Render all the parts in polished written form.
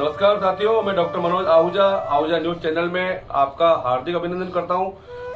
नमस्कार साथियों, मैं doctor Manoj Ahuja Ahuja news channel में आपका हार्दिक अभिनंदन करता हूं।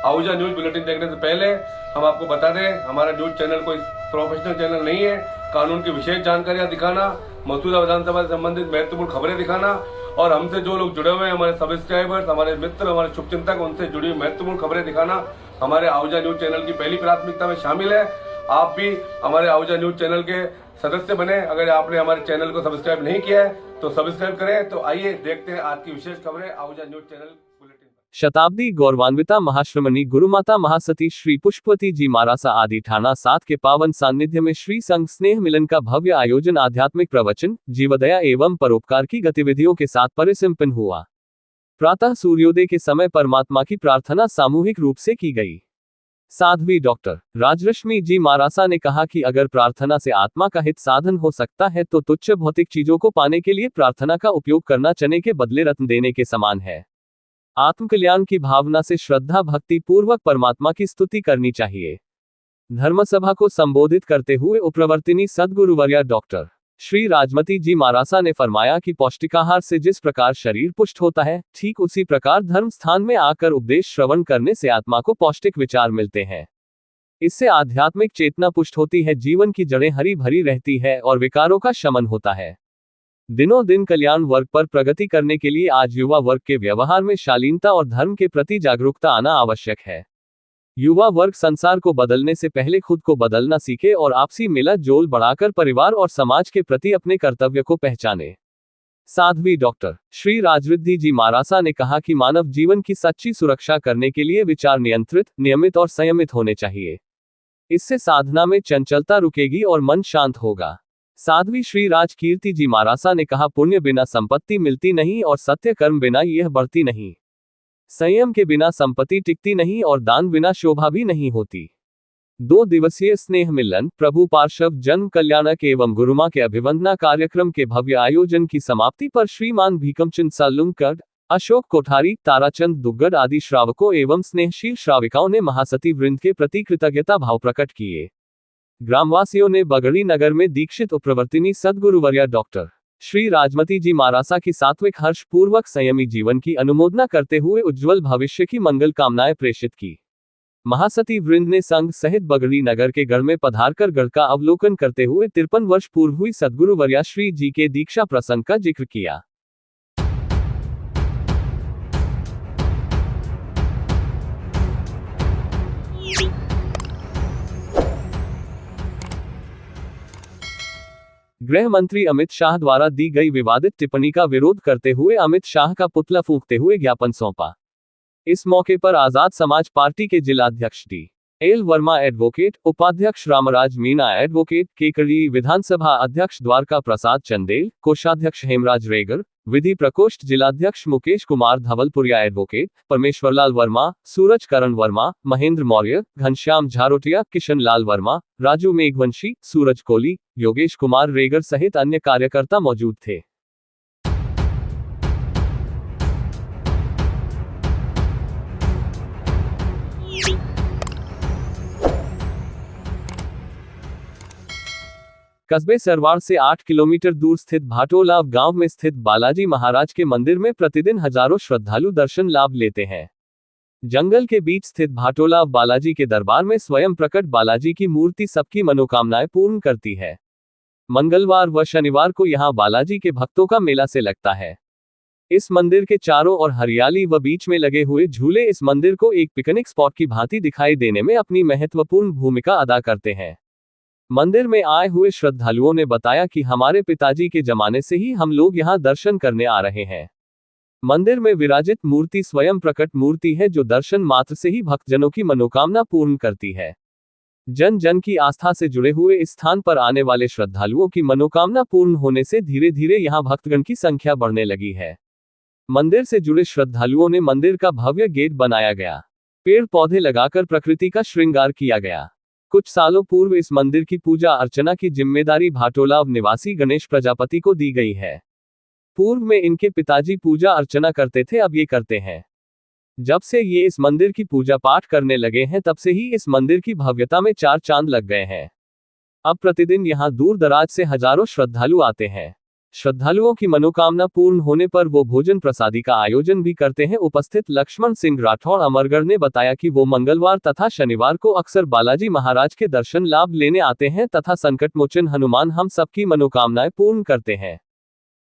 आहूजा न्यूज बुलेटिन देखने से पहले हम आपको बता दें, हमारा न्यूज चैनल कोई प्रोफेशनल चैनल नहीं है। कानून की विशेष जानकारियां दिखाना, मौजूदा विधानसभा से संबंधित महत्वपूर्ण खबरें दिखाना और हमसे जो लोग जुड़े हुए हैं, हमारे सब्सक्राइबर्स, हमारे मित्र, हमारे शुभचिंतक, उनसे जुड़ी हुई महत्वपूर्ण खबरें दिखाना हमारे आहूजा न्यूज चैनल की पहली प्राथमिकता में शामिल है। आप भी हमारे आहूजा न्यूज चैनल के सदस्य बने। अगर आपने हमारे चैनल को सब्सक्राइब नहीं किया है तो सब्सक्राइब करें। तो आइए देखते हैं आज की विशेष खबरें आहूजा न्यूज चैनल बुलेटिन। शताब्दी गौरवान्विता महाश्रमणी गुरुमाता महासती श्री पुष्पवती जी मारासा आदि ठाणा 7 के पावन सान्निध्य में श्री संघ स्नेह मिलन का भव्य आयोजन आध्यात्मिक प्रवचन, जीवदया एवं परोपकार की गतिविधियों के साथ परिसंपन्न हुआ। प्रातः सूर्योदय के समय परमात्मा की प्रार्थना सामूहिक रूप से की गई। साध्वी डॉक्टर राजरश्मि जी मारासा ने कहा कि अगर प्रार्थना से आत्मा का हित साधन हो सकता है तो तुच्छ भौतिक चीजों को पाने के लिए प्रार्थना का उपयोग करना चने के बदले रत्न देने के समान है। आत्मकल्याण की भावना से श्रद्धा भक्ति पूर्वक परमात्मा की स्तुति करनी चाहिए। धर्मसभा को संबोधित करते हुए उपप्रवर्तिनी सद्गुरुवर्या डॉक्टर श्री राजमती जी मारासा ने फरमाया कि पौष्टिकाहार से जिस प्रकार शरीर पुष्ट होता है, ठीक उसी प्रकार धर्म स्थान में आकर उपदेश श्रवण करने से आत्मा को पौष्टिक विचार मिलते हैं। इससे आध्यात्मिक चेतना पुष्ट होती है, जीवन की जड़ें हरी भरी रहती है और विकारों का शमन होता है। दिनों दिन कल्याण वर्ग पर प्रगति करने के लिए आज युवा वर्ग के व्यवहार में शालीनता और धर्म के प्रति जागरूकता आना आवश्यक है। युवा वर्ग संसार को बदलने से पहले खुद को बदलना सीखे और आपसी मेला जोल बढ़ाकर परिवार और समाज के प्रति अपने कर्तव्य को पहचाने। साध्वी डॉक्टर श्री राजरिद्धि जी मारासा ने कहा कि मानव जीवन की सच्ची सुरक्षा करने के लिए विचार नियंत्रित, नियमित और संयमित होने चाहिए। इससे साधना में चंचलता रुकेगी और मन शांत होगा। साध्वी श्री राज कीर्ति जी मारासा ने कहा, पुण्य बिना संपत्ति मिलती नहीं और सत्य कर्म बिना यह बढ़ती नहीं। संयम के बिना संपत्ति टिकती नहीं और दान बिना शोभा भी नहीं होती। 2 दिवसीय स्नेह मिलन, प्रभु पार्श्व जन्म कल्याणक एवं गुरुमा के अभिवंदना कार्यक्रम के भव्य आयोजन की समाप्ति पर श्रीमान भीकमचंद सालुंकड, अशोक कोठारी, ताराचंद दुग्गड़ आदि श्रावकों एवं स्नेहशील श्राविकाओं ने महासती वृंद के प्रति कृतज्ञता भाव प्रकट किए। ग्रामवासियों ने बगड़ी नगर में दीक्षित उपप्रवर्तिनी सद्गुरुवर्या डॉक्टर श्री राजमती जी मारासा की सात्विक हर्ष पूर्वक संयमी जीवन की अनुमोदना करते हुए उज्जवल भविष्य की मंगल कामनाएं प्रेषित की। महासती वृंद ने संघ सहित बगड़ी नगर के गढ़ में पधारकर गढ़ का अवलोकन करते हुए 53 वर्ष पूर्व हुई सद्गुरुवर्या श्री जी के दीक्षा प्रसंग का जिक्र किया। गृह मंत्री अमित शाह द्वारा दी गई विवादित टिप्पणी का विरोध करते हुए अमित शाह का पुतला फूंकते हुए ज्ञापन सौंपा। इस मौके पर आजाद समाज पार्टी के जिलाध्यक्ष डी.एल. वर्मा एडवोकेट, उपाध्यक्ष रामराज मीणा एडवोकेट, केकड़ी विधानसभा अध्यक्ष द्वारका प्रसाद चंदेल, कोषाध्यक्ष हेमराज रेगर, विधि प्रकोष्ठ जिलाध्यक्ष मुकेश कुमार धवलपुरिया एडवोकेट, परमेश्वरलाल वर्मा, सूरज करण वर्मा, महेंद्र मौर्य, घनश्याम झारोटिया, किशन लाल वर्मा, राजू मेघवंशी, सूरज कोहली, योगेश कुमार रेगर सहित अन्य कार्यकर्ता मौजूद थे। कस्बे सरवाड़ से 8 किलोमीटर दूर स्थित भाटोलाव गांव में स्थित बालाजी महाराज के मंदिर में प्रतिदिन हजारों श्रद्धालु दर्शन लाभ लेते हैं। जंगल के बीच स्थित भाटोलाव बालाजी के दरबार में स्वयं प्रकट बालाजी की मूर्ति सबकी मनोकामनाएं पूर्ण करती है। मंगलवार व शनिवार को यहां बालाजी के भक्तों का मेला से लगता है। इस मंदिर के चारों ओर हरियाली व बीच में लगे हुए झूले इस मंदिर को एक पिकनिक स्पॉट की भांति दिखाई देने में अपनी महत्वपूर्ण भूमिका अदा करते हैं। मंदिर में आए हुए श्रद्धालुओं ने बताया कि हमारे पिताजी के जमाने से ही हम लोग यहां दर्शन करने आ रहे हैं। मंदिर में विराजित मूर्ति स्वयं प्रकट मूर्ति है जो दर्शन मात्र से ही भक्तजनों की मनोकामना पूर्ण करती है। जन जन की आस्था से जुड़े हुए इस स्थान पर आने वाले श्रद्धालुओं की मनोकामना पूर्ण होने से धीरे धीरे यहां भक्तगण की संख्या बढ़ने लगी है। मंदिर से जुड़े श्रद्धालुओं ने मंदिर का भव्य गेट बनाया गया, पेड़ पौधे लगाकर प्रकृति का श्रृंगार किया गया। कुछ सालों पूर्व इस मंदिर की पूजा अर्चना की जिम्मेदारी भाटोलाव निवासी गणेश प्रजापति को दी गई है। पूर्व में इनके पिताजी पूजा अर्चना करते थे, अब ये करते हैं। जब से ये इस मंदिर की पूजा पाठ करने लगे हैं तब से ही इस मंदिर की भव्यता में 4 चांद लग गए हैं। अब प्रतिदिन यहाँ दूर दराज से हजारों श्रद्धालु आते हैं। श्रद्धालुओं की मनोकामना पूर्ण होने पर वो भोजन प्रसादी का आयोजन भी करते हैं। उपस्थित लक्ष्मण सिंह राठौड़ अमरगढ़ ने बताया कि वो मंगलवार तथा शनिवार को अक्सर बालाजी महाराज के दर्शन लाभ लेने आते हैं तथा संकटमोचन हनुमान हम सबकी मनोकामनाएं पूर्ण करते हैं।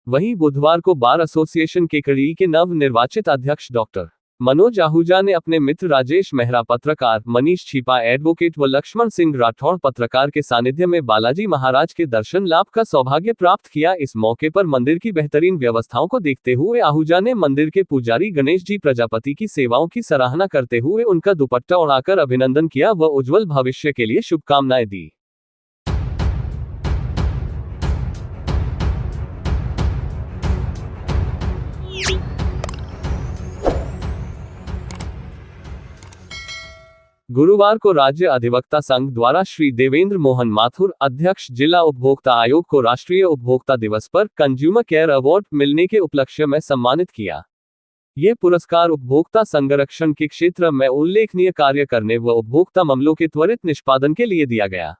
वहीं बुधवार को बार एसोसिएशन केकड़ी के नव निर्वाचित अध्यक्ष डॉक्टर मनोज आहूजा ने अपने मित्र राजेश मेहरा पत्रकार, मनीष छिपा एडवोकेट व लक्ष्मण सिंह राठौड़ पत्रकार के सानिध्य में बालाजी महाराज के दर्शन लाभ का सौभाग्य प्राप्त किया। इस मौके पर मंदिर की बेहतरीन व्यवस्थाओं को देखते हुए आहूजा ने मंदिर के पुजारी गणेश जी प्रजापति की सेवाओं की सराहना करते हुए उनका दुपट्टा उड़ाकर अभिनंदन किया व उज्जवल भविष्य के लिए शुभकामनाएं दी। गुरुवार को राज्य अधिवक्ता संघ द्वारा श्री देवेंद्र मोहन माथुर, अध्यक्ष जिला उपभोक्ता आयोग को राष्ट्रीय उपभोक्ता दिवस पर कंज्यूमर केयर अवार्ड मिलने के उपलक्ष्य में सम्मानित किया। ये पुरस्कार उपभोक्ता संरक्षण के क्षेत्र में उल्लेखनीय कार्य करने व उपभोक्ता मामलों के त्वरित निष्पादन के लिए दिया गया।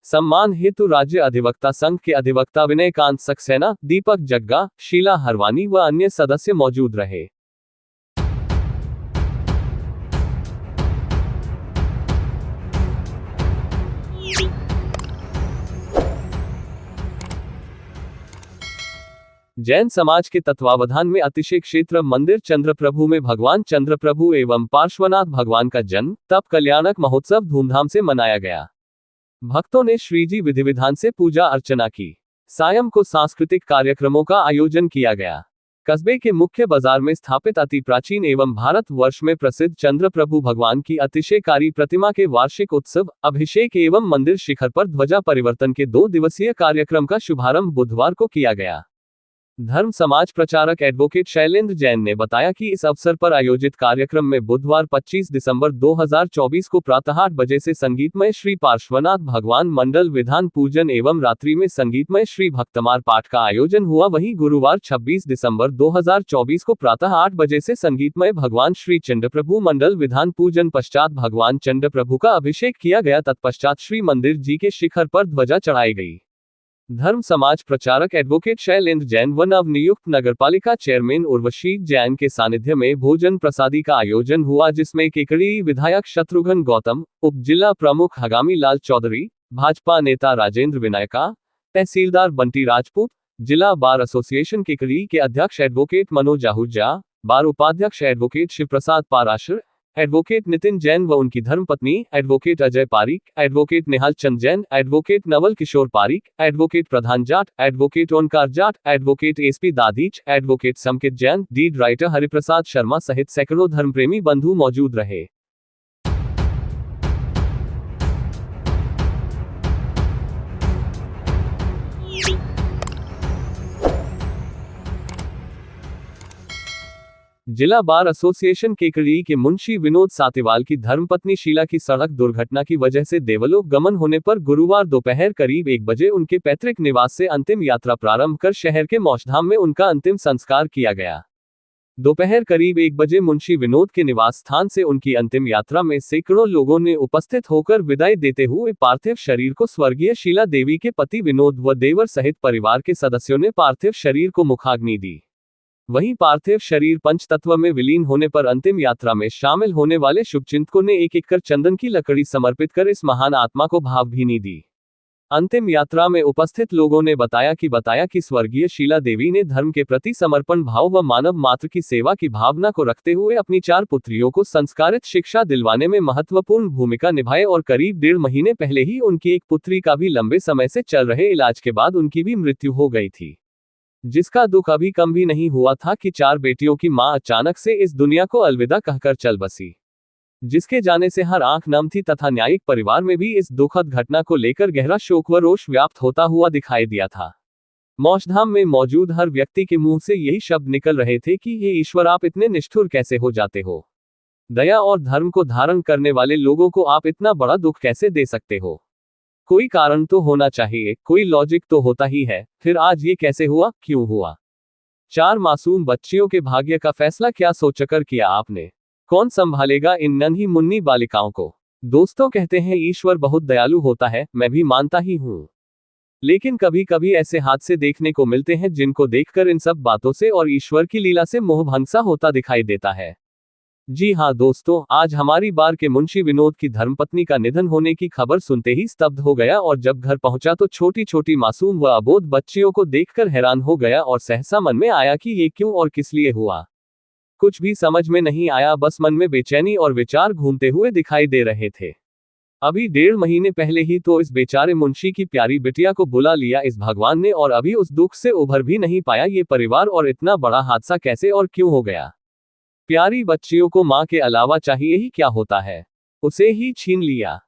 सम्मान हेतु राज्य अधिवक्ता संघ के अधिवक्ता विनयकांत सक्सेना, दीपक जग्गा, शीला हरवानी व अन्य सदस्य मौजूद रहे। जैन समाज के तत्वावधान में अतिशय क्षेत्र मंदिर चंद्रप्रभु में भगवान चंद्रप्रभु एवं पार्श्वनाथ भगवान का जन्म तप कल्याणक महोत्सव धूमधाम से मनाया गया। भक्तों ने श्रीजी विधि विधान से पूजा अर्चना की। सायं को सांस्कृतिक कार्यक्रमों का आयोजन किया गया। कस्बे के मुख्य बाजार में स्थापित अति प्राचीन एवं भारत वर्ष में प्रसिद्ध चंद्रप्रभु भगवान की अतिशयकारी प्रतिमा के वार्षिक उत्सव, अभिषेक एवं मंदिर शिखर पर ध्वजा परिवर्तन के 2 दिवसीय कार्यक्रम का शुभारंभ बुधवार को किया गया। धर्म समाज प्रचारक एडवोकेट शैलेंद्र जैन ने बताया कि इस अवसर पर आयोजित कार्यक्रम में बुधवार 25 दिसंबर 2024 को प्रातः 8 बजे से संगीतमय श्री पार्श्वनाथ भगवान मंडल विधान पूजन एवं रात्रि में संगीतमय श्री भक्तमार पाठ का आयोजन हुआ। वहीं गुरुवार 26 दिसंबर 2024 को प्रातः 8 बजे से संगीतमय भगवान श्री चंद्रप्रभु मंडल विधान पूजन पश्चात भगवान चंद्रप्रभु का अभिषेक किया गया। तत्पश्चात श्री मंदिर जी के शिखर पर ध्वजा चढ़ाई गई। धर्म समाज प्रचारक एडवोकेट शैलेंद्र जैन व नवनियुक्त नगरपालिका चेयरमैन उर्वशी जैन के सानिध्य में भोजन प्रसादी का आयोजन हुआ, जिसमें केकड़ी विधायक शत्रुघ्न गौतम, उप जिला प्रमुख हगामी लाल चौधरी, भाजपा नेता राजेंद्र विनायका, तहसीलदार बंटी राजपूत, जिला बार एसोसिएशन केकड़ी के अध्यक्ष एडवोकेट मनोज आहूजा, बार उपाध्यक्ष एडवोकेट शिवप्रसाद पाराशर, एडवोकेट नितिन जैन व उनकी धर्मपत्नी advocate Ajay Pareek, advocate Nihal Chand Jain, advocate Naval Kishore Pareek, advocate Pradhan Jat, advocate Omkar Jat, advocate SP Dadhich, advocate Samkit Jain, deed writer Hariprasad Sharma सहित सैकड़ों धर्मप्रेमी बंधु मौजूद रहे। जिला बार एसोसिएशन केकड़ी के मुंशी विनोद सातेवाल की धर्मपत्नी शीला की सड़क दुर्घटना की वजह से देवलोक गमन होने पर गुरुवार दोपहर करीब 1 बजे उनके पैतृक निवास से अंतिम यात्रा प्रारंभ कर शहर के मौशधाम में उनका अंतिम संस्कार किया गया। दोपहर करीब 1 बजे मुंशी विनोद के निवास स्थान से उनकी अंतिम यात्रा में सैकड़ों लोगों ने उपस्थित होकर विदाई देते हुए पार्थिव शरीर को स्वर्गीय शीला देवी के पति विनोद व देवर सहित परिवार के सदस्यों ने पार्थिव शरीर को मुखाग्नि दी। वहीं पार्थिव शरीर पंचतत्व में विलीन होने पर अंतिम यात्रा में शामिल होने वाले शुभचिंतकों ने एक एक कर चंदन की लकड़ी समर्पित कर इस महान आत्मा को भावभीनी दी। अंतिम यात्रा में उपस्थित लोगों ने बताया कि स्वर्गीय शीला देवी ने धर्म के प्रति समर्पण भाव व मानव मात्र की सेवा की भावना को रखते हुए अपनी 4 पुत्रियों को संस्कारित शिक्षा दिलवाने में महत्वपूर्ण भूमिका निभाई और करीब 1.5 महीने पहले ही उनकी एक पुत्री का भी लंबे समय से चल रहे इलाज के बाद उनकी भी मृत्यु हो गई थी, जिसका दुख अभी कम भी नहीं हुआ था कि 4 बेटियों की मां अचानक से इस दुनिया को अलविदा कहकर चल बसी, जिसके जाने से हर आंख नम थी तथा न्यायिक परिवार में भी इस दुखद घटना को लेकर गहरा शोक व रोष व्याप्त होता हुआ दिखाई दिया था। मौशधाम में मौजूद हर व्यक्ति के मुंह से यही शब्द निकल रहे थे कि हे ईश्वर, आप इतने निष्ठुर कैसे हो जाते हो? दया और धर्म को धारण करने वाले लोगों को आप इतना बड़ा दुख कैसे दे सकते हो? कोई कारण तो होना चाहिए, कोई लॉजिक तो होता ही है, फिर आज ये कैसे हुआ, क्यों हुआ? 4 मासूम बच्चियों के भाग्य का फैसला क्या सोचकर किया आपने? कौन संभालेगा इन नन्ही मुन्नी बालिकाओं को? दोस्तों कहते हैं ईश्वर बहुत दयालु होता है, मैं भी मानता ही हूँ। लेकिन कभी कभी ऐसे हादसे देखने को मिलते हैं जिनको देखकर इन सब बातों से और ईश्वर की लीला से मोहभंसा होता दिखाई देता है। जी हाँ दोस्तों, आज हमारी बार के मुंशी विनोद की धर्मपत्नी का निधन होने की खबर सुनते ही स्तब्ध हो गया और जब घर पहुंचा तो छोटी छोटी मासूम व अबोध बच्चियों को देखकर हैरान हो गया और सहसा मन में आया कि ये क्यों और किस लिए हुआ। कुछ भी समझ में नहीं आया, बस मन में बेचैनी और विचार घूमते हुए दिखाई दे रहे थे। अभी 1.5 महीने पहले ही तो इस बेचारे मुंशी की प्यारी बिटिया को बुला लिया इस भगवान ने और अभी उस दुख से उभर भी नहीं पाया ये परिवार, और इतना बड़ा हादसा कैसे और क्यों हो गया। प्यारी बच्चियों को मां के अलावा चाहिए ही क्या होता है, उसे ही छीन लिया।